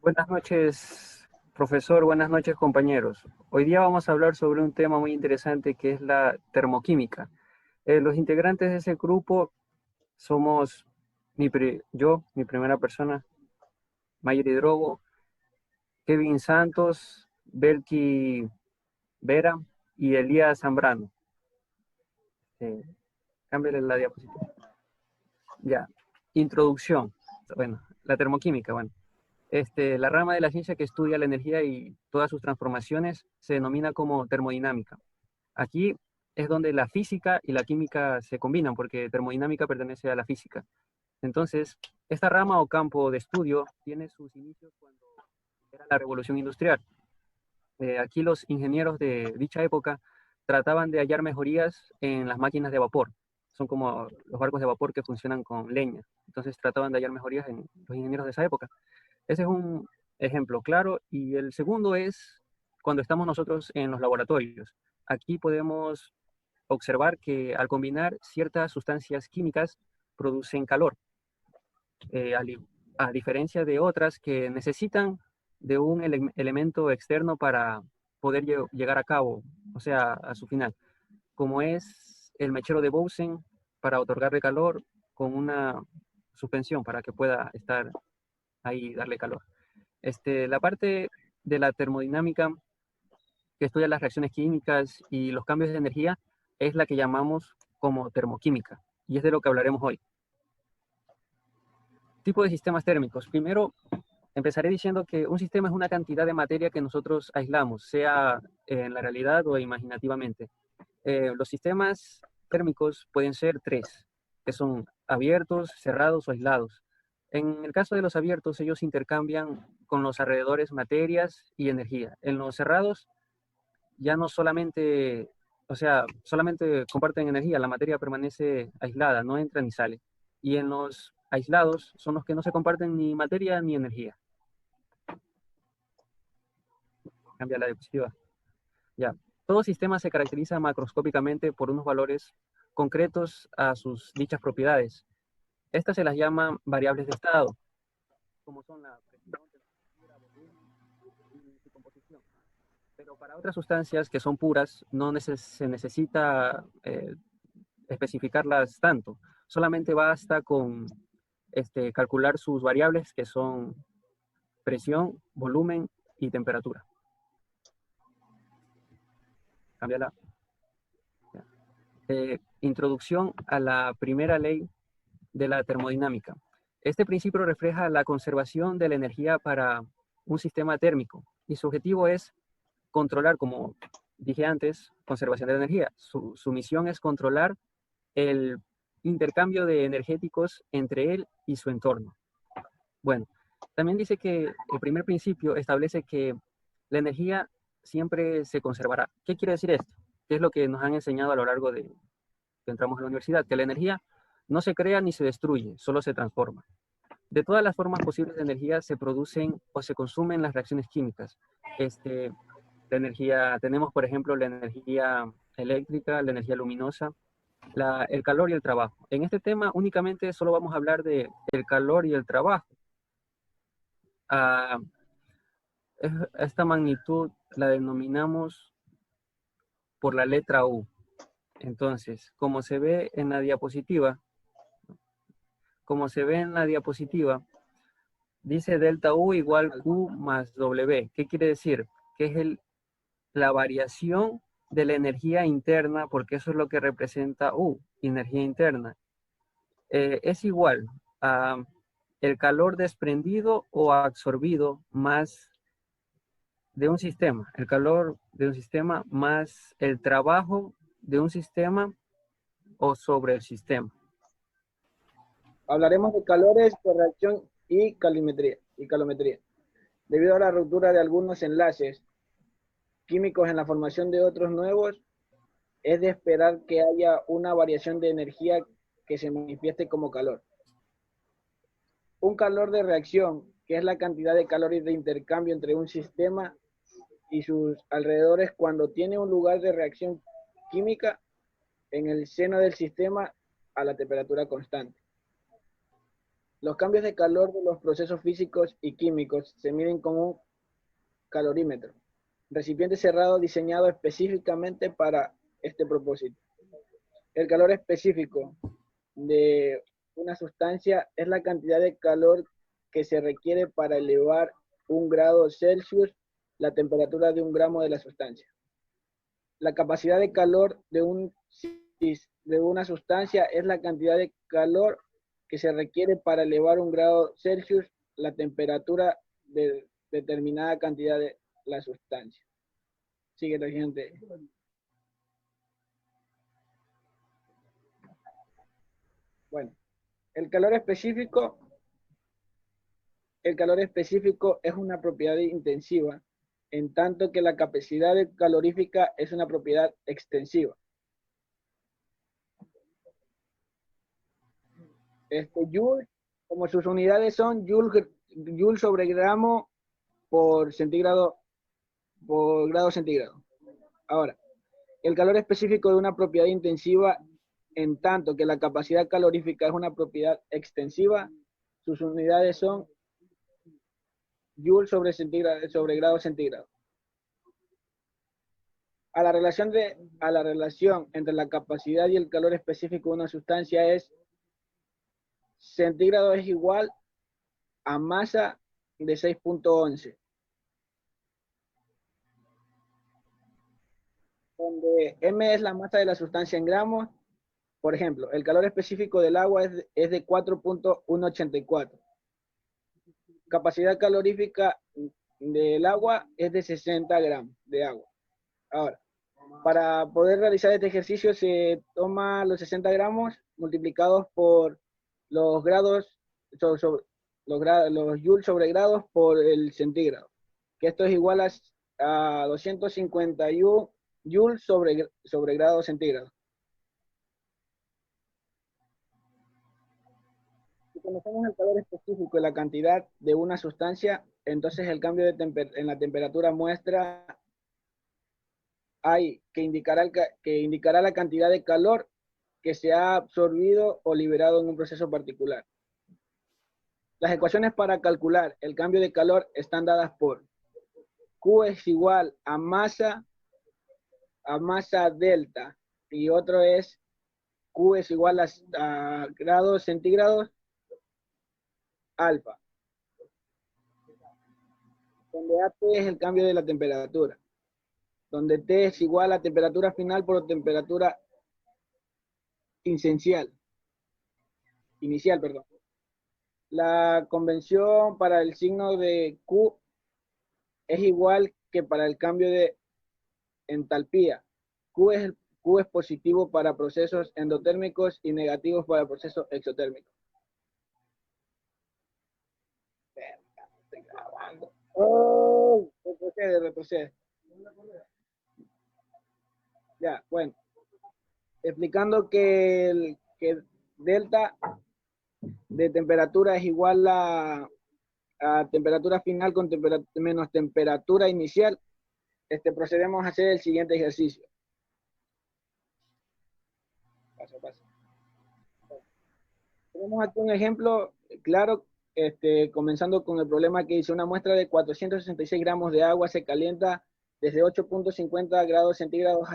Buenas noches, profesor. Buenas noches, compañeros. Hoy día vamos a hablar sobre un tema muy interesante que es la termoquímica. Los integrantes de ese grupo somos yo, mi primera persona, Mayri Drogo, Kevin Santos, Belki Vera y Elías Zambrano. Eh, Cámbiale la diapositiva. Ya. Introducción. Bueno, la termoquímica, bueno. La rama de la ciencia que estudia la energía y todas sus transformaciones se denomina como termodinámica. Aquí es donde la física y la química se combinan, porque termodinámica pertenece a la física. Entonces, esta rama o campo de estudio tiene sus inicios cuando era la revolución industrial. Aquí los ingenieros de dicha época trataban de hallar mejorías en las máquinas de vapor. Son como los barcos de vapor que funcionan con leña. Entonces trataban de hallar mejorías en los ingenieros de esa época. Ese es un ejemplo claro. Y el segundo es cuando estamos nosotros en los laboratorios. Aquí podemos observar que al combinar ciertas sustancias químicas producen calor, eh, a, a, diferencia de otras que necesitan de un elemento externo para poder llegar a cabo, o sea, a su final, como es el mechero de Bose para otorgarle calor con una suspensión para que pueda estar ahí y darle calor. La parte de la termodinámica que estudia las reacciones químicas y los cambios de energía es la que llamamos como termoquímica, y es de lo que hablaremos hoy. Tipo de sistemas térmicos. Primero, empezaré diciendo que un sistema es una cantidad de materia que nosotros aislamos, sea en la realidad o imaginativamente. Los sistemas térmicos pueden ser tres, que son abiertos, cerrados o aislados. En el caso de los abiertos, ellos intercambian con los alrededores materias y energía. En los cerrados, ya no solamente, o sea, solamente comparten energía, la materia permanece aislada, no entra ni sale. Y en los aislados son los que no se comparten ni materia ni energía. Cambia la diapositiva. Ya. Todo sistema se caracteriza macroscópicamente por unos valores concretos a sus dichas propiedades. Estas se las llaman variables de estado, como son la presión, temperatura, volumen y su composición. Pero para otras sustancias que son puras, no se necesita especificarlas tanto. Solamente basta con calcular sus variables, que son presión, volumen y temperatura. Cámbiala. Introducción a la primera ley de la termodinámica. Este principio refleja la conservación de la energía para un sistema térmico y su objetivo es controlar, como dije antes, conservación de la energía. Su misión es controlar el intercambio de energéticos entre él y su entorno. Bueno, también dice que el primer principio establece que la energía siempre se conservará. ¿Qué quiere decir esto? ¿Qué es lo que nos han enseñado a lo largo de que entramos a la universidad? Que la energía no se crea ni se destruye, solo se transforma. De todas las formas posibles de energía se producen o se consumen las reacciones químicas. La energía, tenemos por ejemplo la energía eléctrica, la energía luminosa, el calor y el trabajo. En este tema únicamente solo vamos a hablar de el calor y el trabajo. Ah, esta magnitud la denominamos por la letra U. Entonces, como se ve en la diapositiva, dice delta U igual Q más W. ¿Qué quiere decir? Que es la variación de la energía interna, porque eso es lo que representa U, energía interna. Es igual a el calor desprendido o absorbido más de un sistema, el calor de un sistema más el trabajo de un sistema o sobre el sistema. Hablaremos de calores de reacción y calometría. Debido a la ruptura de algunos enlaces químicos en la formación de otros nuevos, es de esperar que haya una variación de energía que se manifieste como calor. Un calor de reacción, que es la cantidad de calor y de intercambio entre un sistema y sus alrededores cuando tiene un lugar de reacción química en el seno del sistema a la temperatura constante. Los cambios de calor de los procesos físicos y químicos se miden con un calorímetro, recipiente cerrado diseñado específicamente para este propósito. El calor específico de una sustancia es la cantidad de calor que se requiere para elevar 1 °C la temperatura de 1 gramo de la sustancia. La capacidad de calor de una sustancia es la cantidad de calor que se requiere para elevar 1 °C la temperatura de determinada cantidad de la sustancia. Sigue la siguiente. Bueno, el calor específico es una propiedad intensiva, en tanto que la capacidad calorífica es una propiedad extensiva. Joule, como sus unidades son Joule sobre gramo por grado centígrado. Ahora, el calor específico de una propiedad intensiva, en tanto que la capacidad calorífica es una propiedad extensiva, sus unidades son Joule sobre grado centígrado. A la relación entre la capacidad y el calor específico de una sustancia es centígrado es igual a masa de 6.11. Donde M es la masa de la sustancia en gramos. Por ejemplo, el calor específico del agua es de 4.184. Capacidad calorífica del agua es de 60 gramos de agua. Ahora, para poder realizar este ejercicio se toma los 60 gramos multiplicados por los grados, los joules sobre grados por el centígrado, que esto es igual a 251 joules sobre grado centígrado. Si conocemos el calor específico y la cantidad de una sustancia, entonces el cambio en la temperatura muestra que indicará la cantidad de calor que se ha absorbido o liberado en un proceso particular. Las ecuaciones para calcular el cambio de calor están dadas por Q es igual a masa delta, y otro es Q es igual a grados centígrados alfa, donde AT es el cambio de la temperatura, donde T es igual a temperatura final por temperatura inicial. La convención para el signo de Q es igual que para el cambio de entalpía. Q es positivo para procesos endotérmicos y negativos para procesos exotérmicos. Estoy grabando. Oh, retrocede. Ya, bueno. Explicando que delta de temperatura es igual a temperatura final con menos temperatura inicial, procedemos a hacer el siguiente ejercicio. Paso a paso. Tenemos aquí un ejemplo claro, comenzando con el problema que dice: una muestra de 466 gramos de agua se calienta desde 8.50 grados centígrados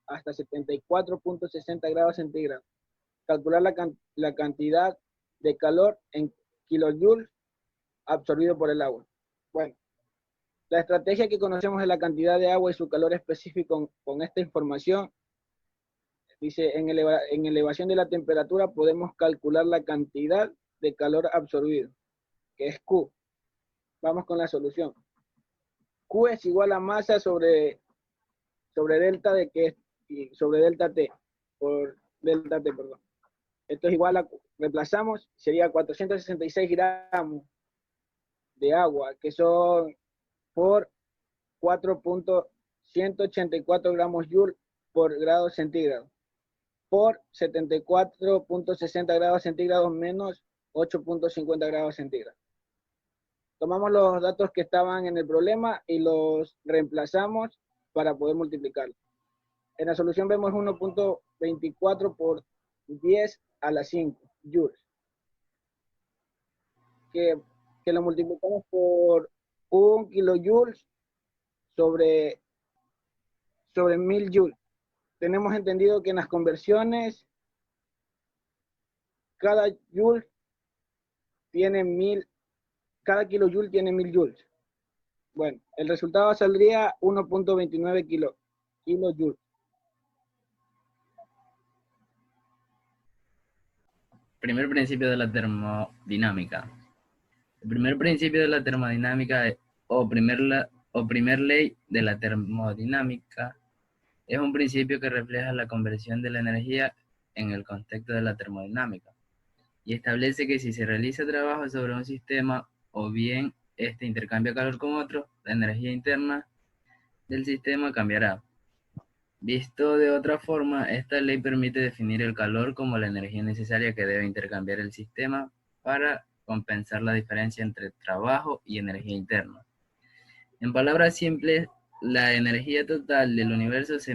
hasta 74.60 grados centígrados. Calcular la cantidad de calor en kilojoules absorbido por el agua. Bueno, la estrategia que conocemos es la cantidad de agua y su calor específico. Con esta información, dice, en elevación de la temperatura podemos calcular la cantidad de calor absorbido, que es Q. Vamos con la solución. Q es igual a masa sobre delta sobre delta T, por delta T, perdón. Esto es igual a, reemplazamos, sería 466 gramos de agua, que son por 4.184 gramos joule por grado centígrado, por 74.60 grados centígrados menos 8.50 grados centígrados. Tomamos los datos que estaban en el problema y los reemplazamos para poder multiplicarlos. En la solución vemos 1.24 por 10 a la 5 joules. que, que lo multiplicamos por 1 kilojoules sobre 1000 joules. Tenemos entendido que en las conversiones cada joule tiene 1000, cada kilojoule tiene 1000 joules. Bueno, el resultado saldría 1.29 kilojoules. Primer principio de la termodinámica. El primer principio de la termodinámica o primer ley de la termodinámica es un principio que refleja la conversión de la energía en el contexto de la termodinámica y establece que si se realiza trabajo sobre un sistema o bien este intercambia calor con otro, la energía interna del sistema cambiará. Visto de otra forma, esta ley permite definir el calor como la energía necesaria que debe intercambiar el sistema para compensar la diferencia entre trabajo y energía interna. En palabras simples, la energía total del universo se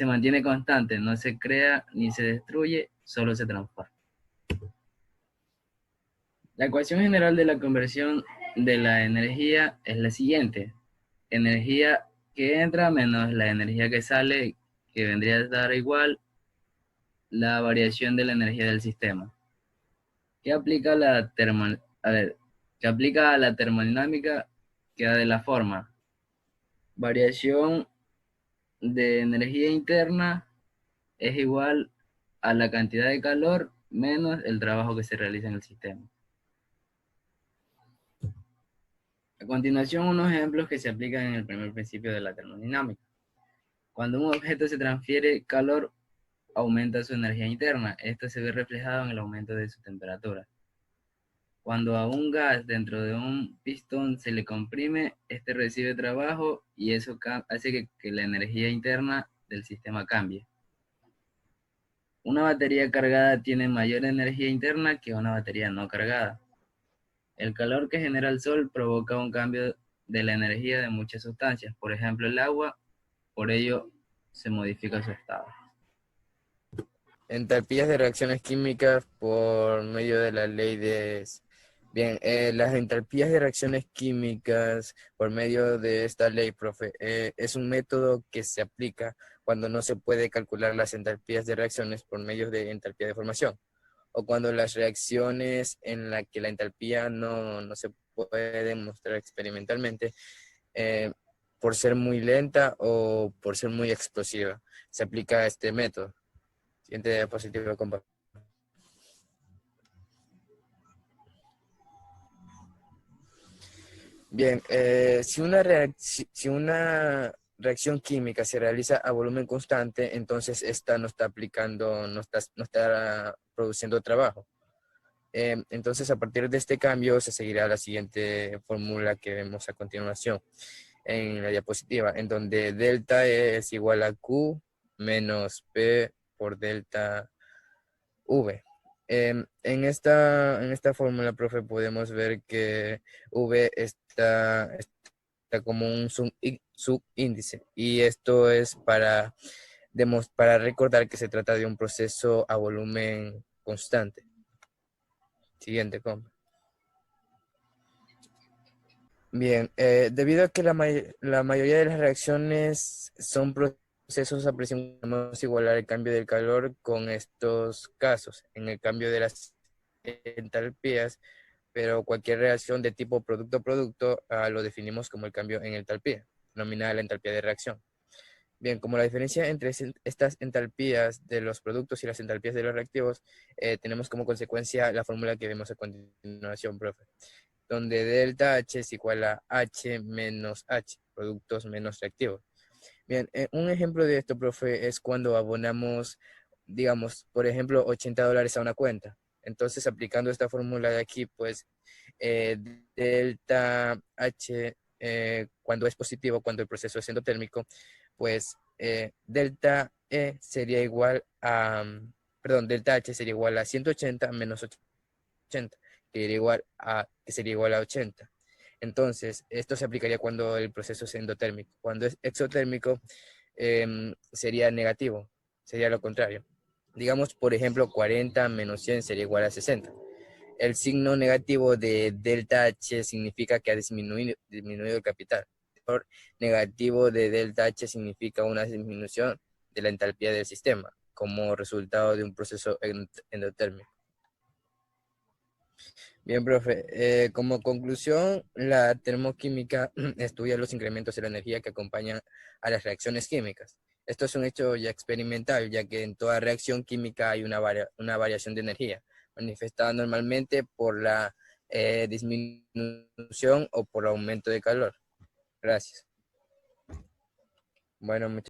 mantiene constante, no se crea ni se destruye, solo se transforma. La ecuación general de la conversión de la energía es la siguiente: energía que entra menos la energía que sale, que vendría a dar igual la variación de la energía del sistema. ¿Qué aplica a la termodinámica? Queda de la forma: variación de energía interna es igual a la cantidad de calor menos el trabajo que se realiza en el sistema. A continuación, unos ejemplos que se aplican en el primer principio de la termodinámica. Cuando un objeto se transfiere calor, aumenta su energía interna. Esto se ve reflejado en el aumento de su temperatura. Cuando a un gas dentro de un pistón se le comprime, este recibe trabajo y eso hace que la energía interna del sistema cambie. Una batería cargada tiene mayor energía interna que una batería no cargada. El calor que genera el sol provoca un cambio de la energía de muchas sustancias, por ejemplo el agua, por ello se modifica su estado. Entalpías de reacciones químicas por medio de la ley de... Bien, las entalpías de reacciones químicas por medio de esta ley, profe, es un método que se aplica cuando no se puede calcular las entalpías de reacciones por medio de entalpía de formación, o cuando las reacciones en las que la entalpía no se puede demostrar experimentalmente por ser muy lenta o por ser muy explosiva. Se aplica este método. Siguiente diapositiva, compa. Bien, si una reacción química se realiza a volumen constante, entonces esta no está produciendo trabajo. Entonces, a partir de este cambio, se seguirá la siguiente fórmula que vemos a continuación en la diapositiva, en donde delta E es igual a Q menos P por delta V. En esta fórmula, profe, podemos ver que V está como un subíndice, y esto es para recordar que se trata de un proceso a volumen constante. Siguiente, compa. Bien, debido a que la mayoría de las reacciones son procesos a presión, podemos igualar el cambio del calor con estos casos en el cambio de las entalpías, pero cualquier reacción de tipo producto-producto lo definimos como el cambio en entalpía, denominada la entalpía de reacción. Bien, como la diferencia entre estas entalpías de los productos y las entalpías de los reactivos, tenemos como consecuencia la fórmula que vemos a continuación, profe, donde delta H es igual a H menos H, productos menos reactivos. Bien, un ejemplo de esto, profe, es cuando abonamos, digamos, por ejemplo, $80 a una cuenta. Entonces, aplicando esta fórmula de aquí, pues, delta H, cuando es positivo, cuando el proceso es endotérmico, pues, delta E sería igual a, delta H sería igual a 180 menos 80, que sería igual a 80. Entonces, esto se aplicaría cuando el proceso es endotérmico. Cuando es exotérmico, sería negativo, sería lo contrario. Digamos, por ejemplo, 40 menos 100 sería igual a 60. El signo negativo de delta H significa que ha disminuido el capital. El valor negativo de delta H significa una disminución de la entalpía del sistema como resultado de un proceso endotérmico. Bien, profe. Como conclusión, la termoquímica estudia los incrementos de la energía que acompañan a las reacciones químicas. Esto es un hecho ya experimental, ya que en toda reacción química hay una variación de energía, manifestada normalmente por la disminución o por aumento de calor. Gracias. Bueno, muchas